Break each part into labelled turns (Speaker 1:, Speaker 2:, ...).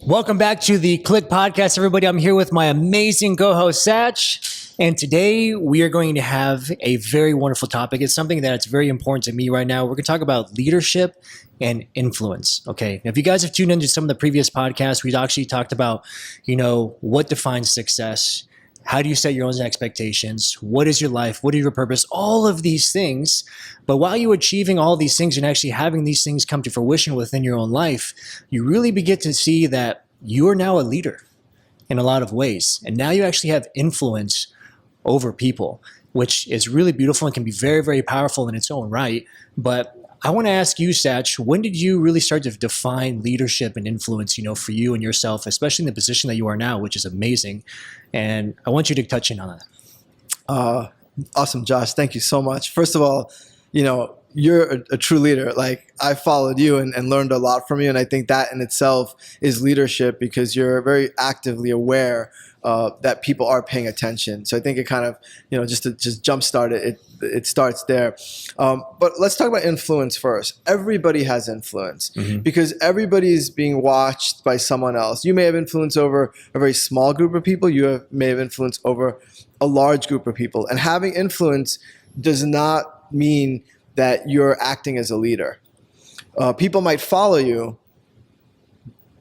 Speaker 1: Welcome back to the Click Podcast, everybody. I'm here with my amazing co-host, Satch. And today we are going to have a very wonderful topic. It's something that's very important to me right now. We're going to talk about leadership and influence. Okay. Now, if you guys have tuned into some of the previous podcasts, we've actually talked about, what defines success. How do you set your own expectations? What is your life? What is your purpose? All of these things. But while you're achieving all these things and actually having these things come to fruition within your own life, you really begin to see that you are now a leader in a lot of ways. And now you actually have influence over people, which is really beautiful and can be very, very powerful in its own right. But I want to ask you, Satch, when did you really start to define leadership and influence, for you and yourself, especially in the position that you are now, which is amazing. And I want you to touch in on that.
Speaker 2: Awesome, Josh. Thank you so much. First of all, you're a true leader. Like, I followed you and learned a lot from you. And I think that in itself is leadership because you're very actively aware that people are paying attention. So I think it kind of, just to jumpstart it, it starts there. But let's talk about influence first. Everybody has influence because everybody is being watched by someone else. You may have influence over a very small group of people. May have influence over a large group of people. And having influence does not mean that you're acting as a leader. People might follow you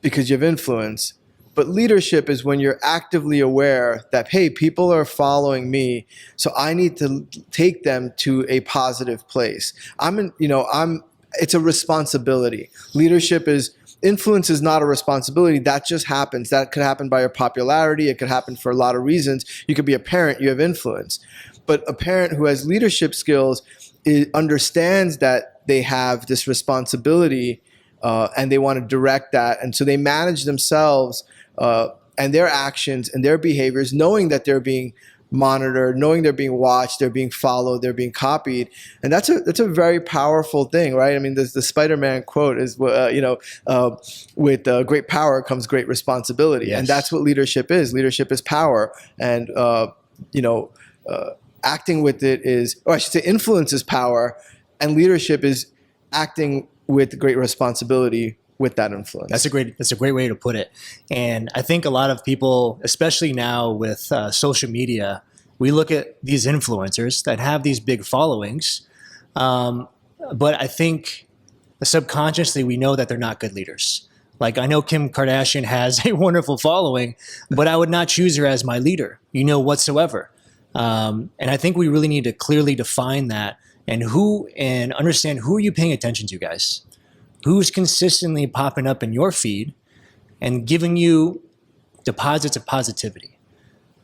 Speaker 2: because you have influence, but leadership is when you're actively aware that, hey, people are following me, so I need to take them to a positive place. It's a responsibility. Influence is not a responsibility. That just happens. That could happen by your popularity. It could happen for a lot of reasons. You could be a parent, you have influence. But a parent who has leadership skills understands that they have this responsibility and they want to direct that. And so they manage themselves and their actions and their behaviors, knowing that they're being monitored, knowing they're being watched, they're being followed, they're being copied. And that's a very powerful thing, right? I mean, the Spider-Man quote is, with great power comes great responsibility.
Speaker 1: Yes.
Speaker 2: And that's what leadership is. Leadership is power. And, acting with it is, or I should say influence is power, and leadership is acting with great responsibility with that influence.
Speaker 1: That's a great way to put it. And I think a lot of people, especially now with social media, we look at these influencers that have these big followings. But I think subconsciously we know that they're not good leaders. Like, I know Kim Kardashian has a wonderful following, but I would not choose her as my leader, whatsoever. And I think we really need to clearly define that and understand who are you paying attention to, guys? Who's consistently popping up in your feed and giving you deposits of positivity,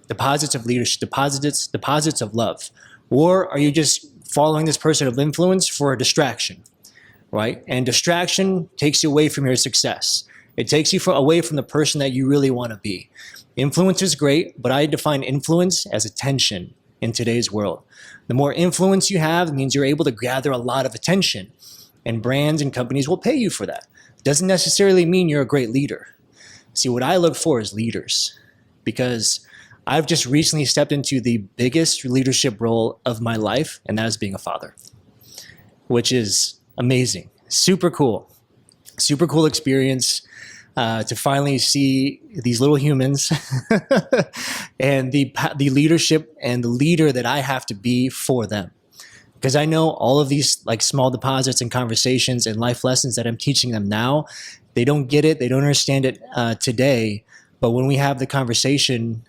Speaker 1: deposits of leadership, deposits of love? Or are you just following this person of influence for a distraction, right? And distraction takes you away from your success. It takes you away from the person that you really want to be. Influence is great, but I define influence as attention in today's world. The more influence you have means you're able to gather a lot of attention, and brands and companies will pay you for that. It doesn't necessarily mean you're a great leader. See, what I look for is leaders, because I've just recently stepped into the biggest leadership role of my life, and that is being a father, which is amazing. Super cool experience. To finally see these little humans and the leadership and the leader that I have to be for them. Because I know all of these like small deposits and conversations and life lessons that I'm teaching them now, they don't get it, they don't understand it today. But when we have the conversation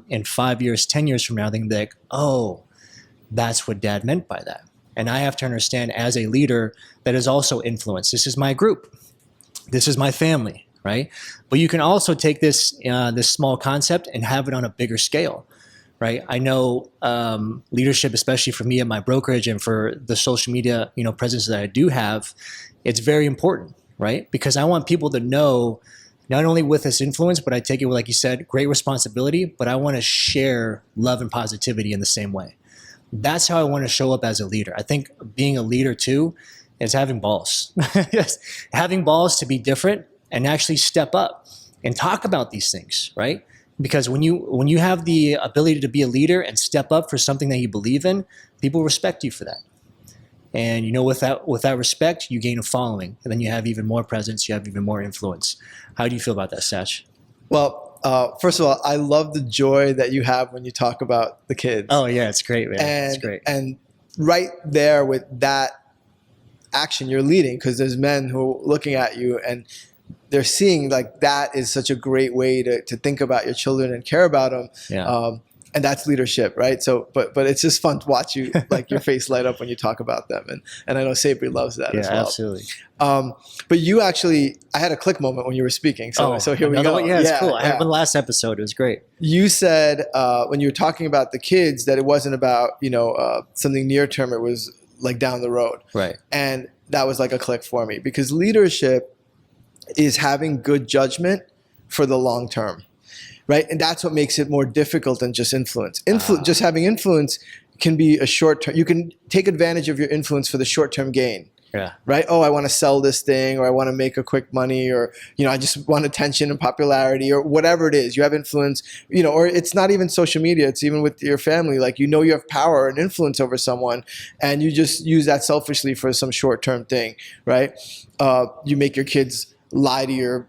Speaker 1: in 5 years, 10 years from now, they can be like, oh, that's what Dad meant by that. And I have to understand as a leader that is also influence. This is my group. This is my family. Right? But you can also take this small concept and have it on a bigger scale, right? I know leadership, especially for me at my brokerage and for the social media, presence that I do have, it's very important, right? Because I want people to know not only with this influence, but I take it with, like you said, great responsibility, but I want to share love and positivity in the same way. That's how I want to show up as a leader. I think being a leader too is having balls. Yes, having balls to be different and actually step up and talk about these things, right? Because when you have the ability to be a leader and step up for something that you believe in, people respect you for that. And with that respect, you gain a following, and then you have even more presence, you have even more influence. How do you feel about that, Satch?
Speaker 2: Well, first of all, I love the joy that you have when you talk about the kids.
Speaker 1: Oh yeah, it's great, man. It's great.
Speaker 2: And right there with that action you're leading, because there's men who are looking at you and they're seeing like that is such a great way to think about your children and care about them.
Speaker 1: Yeah.
Speaker 2: And that's leadership, right? So, but it's just fun to watch you, like your face light up when you talk about them, and I know Sabri loves that as well.
Speaker 1: Yeah, absolutely.
Speaker 2: But you actually, I had a click moment when you were speaking. So here we go.
Speaker 1: Yeah, it's cool. I had one last episode. It was great.
Speaker 2: You said when you were talking about the kids that it wasn't about something near term. It was like down the road,
Speaker 1: right?
Speaker 2: And that was like a click for me, because leadership is having good judgment for the long term. Right, and that's what makes it more difficult than just influence. Just having influence can be a short term. You can take advantage of your influence for the short term gain.
Speaker 1: Yeah.
Speaker 2: Right. Oh, I want to sell this thing, or I want to make a quick money, or I just want attention and popularity, or whatever it is. You have influence. Or it's not even social media. It's even with your family. Like you have power and influence over someone, and you just use that selfishly for some short term thing. Right. You make your kids lie to your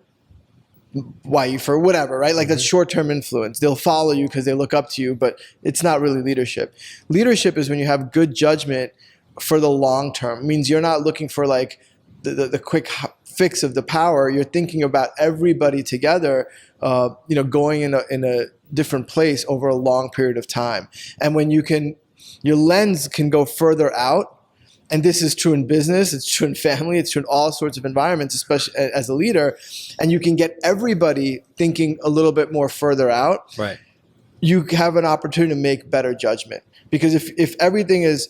Speaker 2: wife or whatever, right? Like that's short-term influence. They'll follow you because they look up to you, but it's not really leadership. Leadership is when you have good judgment for the long term. It means you're not looking for like the quick fix of the power. You're thinking about everybody together, going in a different place over a long period of time. And when your lens can go further out. And this is true in business, it's true in family, it's true in all sorts of environments, especially as a leader. And you can get everybody thinking a little bit more further out.
Speaker 1: Right.
Speaker 2: You have an opportunity to make better judgment. Because if everything is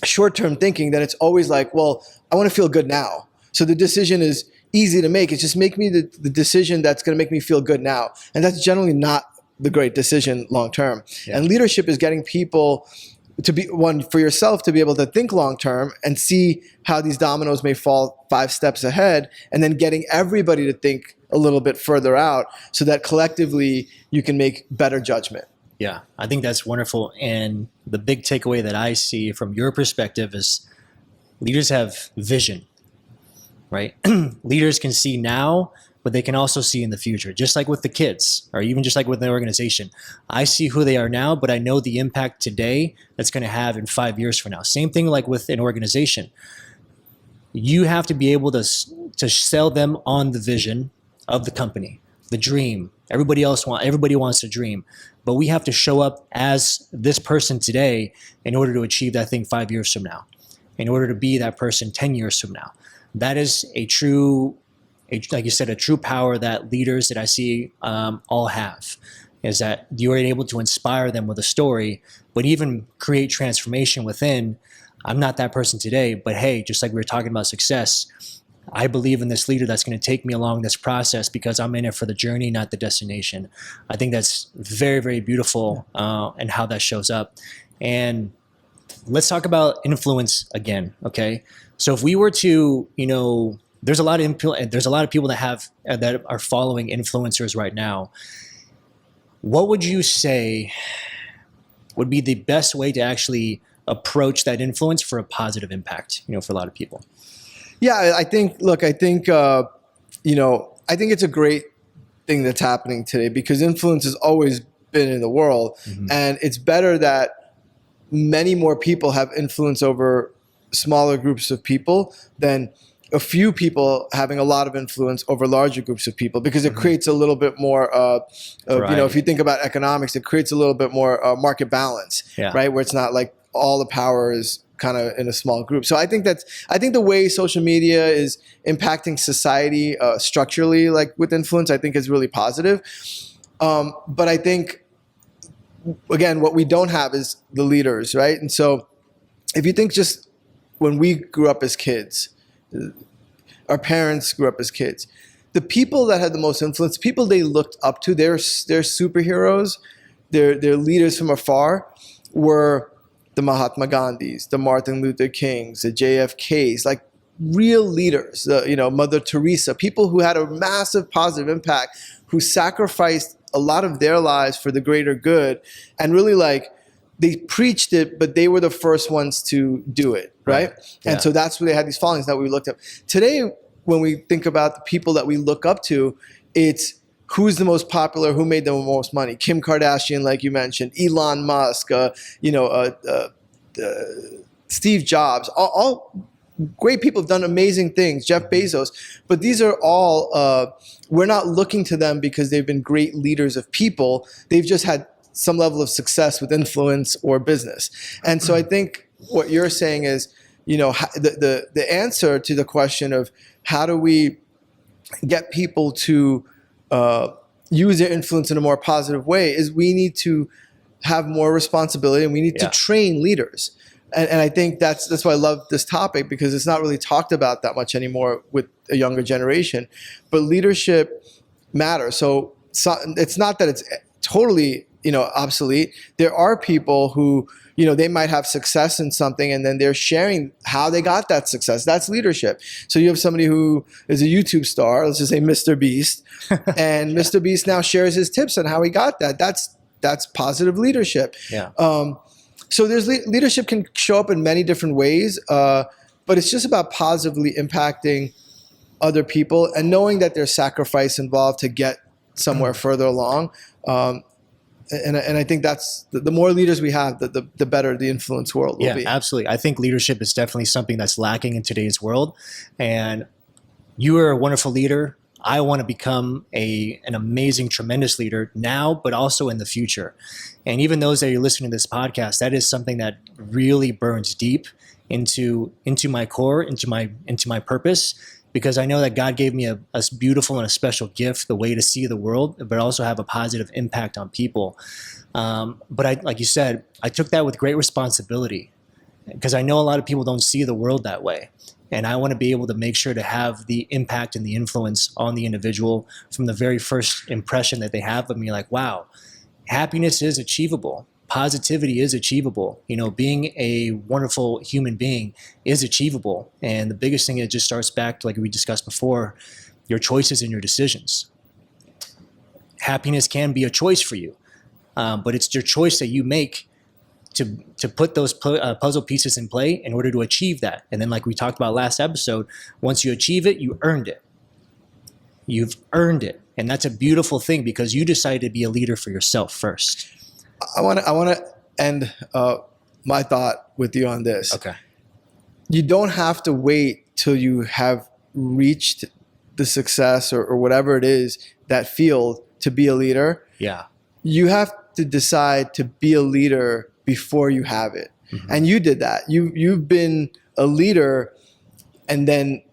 Speaker 2: short-term thinking, then it's always like, well, I want to feel good now. So the decision is easy to make. It's just make me the decision that's going to make me feel good now. And that's generally not the great decision long-term. Yeah. And leadership is getting people to be for yourself to be able to think long term and see how these dominoes may fall 5 steps ahead, and then getting everybody to think a little bit further out so that collectively you can make better judgment.
Speaker 1: Yeah, I think that's wonderful. And the big takeaway that I see from your perspective is leaders have vision, right? Leaders can see now, but they can also see in the future, just like with the kids, or even just like with the organization. I see who they are now, but I know the impact today that's going to have in 5 years from now. Same thing like with an organization. You have to be able to sell them on the vision of the company, the dream. Everybody wants to dream, but we have to show up as this person today in order to achieve that thing 5 years from now, in order to be that person 10 years from now. That is like you said, a true power that leaders that I see all have, is that you are able to inspire them with a story, but even create transformation within. I'm not that person today, but hey, just like we were talking about success, I believe in this leader that's going to take me along this process because I'm in it for the journey, not the destination. I think that's very, very beautiful and how that shows up. And let's talk about influence again, okay? So if we were to, there's a lot of people that are following influencers right now. What would you say would be the best way to actually approach that influence for a positive impact, for a lot of people?
Speaker 2: Yeah, I think it's a great thing that's happening today, because influence has always been in the world, and it's better that many more people have influence over smaller groups of people than a few people having a lot of influence over larger groups of people, because it creates a little bit more if you think about economics, it creates a little bit more market balance, right? Where it's not like all the power is kind of in a small group. So I think the way social media is impacting society structurally, like with influence, I think is really positive. But I think, again, what we don't have is the leaders, right? And so if you think just when we grew up as kids, our parents grew up as kids, the people that had the most influence, people they looked up to, their superheroes, their leaders from afar, were the Mahatma Gandhis, the Martin Luther Kings, the JFKs, like real leaders, Mother Teresa, people who had a massive positive impact, who sacrificed a lot of their lives for the greater good, and really they preached it, but they were the first ones to do it, right?
Speaker 1: Yeah.
Speaker 2: And so that's where they had these followings that we looked up. Today, when we think about the people that we look up to, it's who's the most popular, who made the most money. Kim Kardashian, like you mentioned, Elon Musk, Steve Jobs, all great people have done amazing things, Jeff Bezos, but these are all, we're not looking to them because they've been great leaders of people. They've just had some level of success with influence or business. And so I think what you're saying is, the answer to the question of how do we get people to use their influence in a more positive way is we need to have more responsibility, and we need to train leaders. And I think that's why I love this topic, because it's not really talked about that much anymore with a younger generation. But leadership matters. So it's not that it's totally obsolete. There are people who, they might have success in something and then they're sharing how they got that success. That's leadership. So you have somebody who is a YouTube star, let's just say Mr. Beast, and Mr. Beast now shares his tips on how he got that. That's positive leadership.
Speaker 1: Yeah.
Speaker 2: So there's leadership can show up in many different ways, but it's just about positively impacting other people and knowing that there's sacrifice involved to get somewhere further along. And I think that's the more leaders we have, the better the influence world will be.
Speaker 1: Yeah, absolutely. I think leadership is definitely something that's lacking in today's world. And you are a wonderful leader. I want to become an amazing, tremendous leader now, but also in the future. And even those that are listening to this podcast, that is something that really burns deep into my core, into my purpose. Because I know that God gave me a beautiful and a special gift, the way to see the world, but also have a positive impact on people. But like you said, I took that with great responsibility, because I know a lot of people don't see the world that way. And I want to be able to make sure to have the impact and the influence on the individual from the very first impression that they have of me, like, wow, happiness is achievable. Positivity is achievable. Being a wonderful human being is achievable. And the biggest thing, it just starts back to, like we discussed before, your choices and your decisions. Happiness can be a choice for you, but it's your choice that you make to put those puzzle pieces in play in order to achieve that. And then, like we talked about last episode, once you achieve it, you earned it. You've earned it. And that's a beautiful thing, because you decided to be a leader for yourself first.
Speaker 2: I want to end my thought with you on this.
Speaker 1: Okay.
Speaker 2: You don't have to wait till you have reached the success or whatever it is, that field, to be a leader.
Speaker 1: Yeah.
Speaker 2: You have to decide to be a leader before you have it. Mm-hmm. And you did that. You've been a leader, and then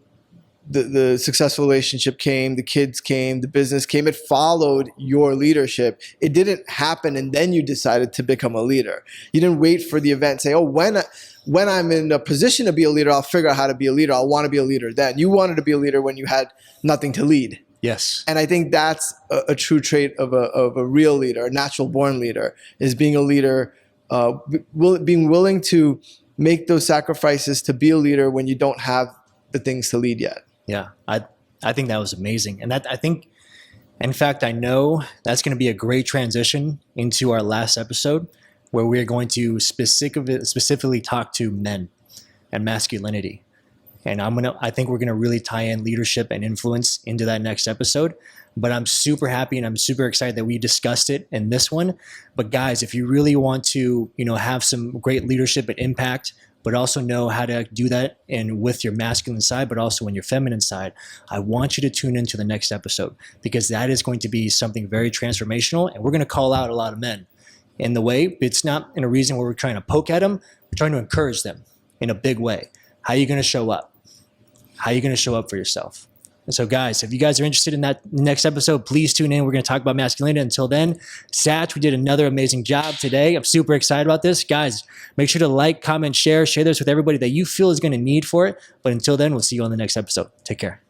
Speaker 2: the successful relationship came, the kids came, the business came. It followed your leadership. It didn't happen and then you decided to become a leader. You didn't wait for the event, say, oh, when I'm in a position to be a leader, I'll figure out how to be a leader. I'll want to be a leader then. You wanted to be a leader when you had nothing to lead.
Speaker 1: Yes.
Speaker 2: And I think that's a true trait of a real leader, a natural born leader, is being a leader, being willing to make those sacrifices to be a leader when you don't have the things to lead yet.
Speaker 1: Yeah, I think that was amazing. And that, I think, in fact, I know that's going to be a great transition into our last episode, where we're going to specifically talk to men and masculinity. And I think we're going to really tie in leadership and influence into that next episode. But I'm super happy and I'm super excited that we discussed it in this one. But guys, if you really want to, have some great leadership and impact, but also know how to do that with your masculine side, but also in your feminine side, I want you to tune into the next episode, because that is going to be something very transformational. And we're going to call out a lot of men in the way. It's not in a reason where we're trying to poke at them. We're trying to encourage them in a big way. How are you going to show up? How are you going to show up for yourself? And so, guys, if you guys are interested in that next episode, please tune in. We're going to talk about masculinity. Until then, Satch, we did another amazing job today. I'm super excited about this. Guys, make sure to like, comment, share this with everybody that you feel is going to need for it. But until then, we'll see you on the next episode. Take care.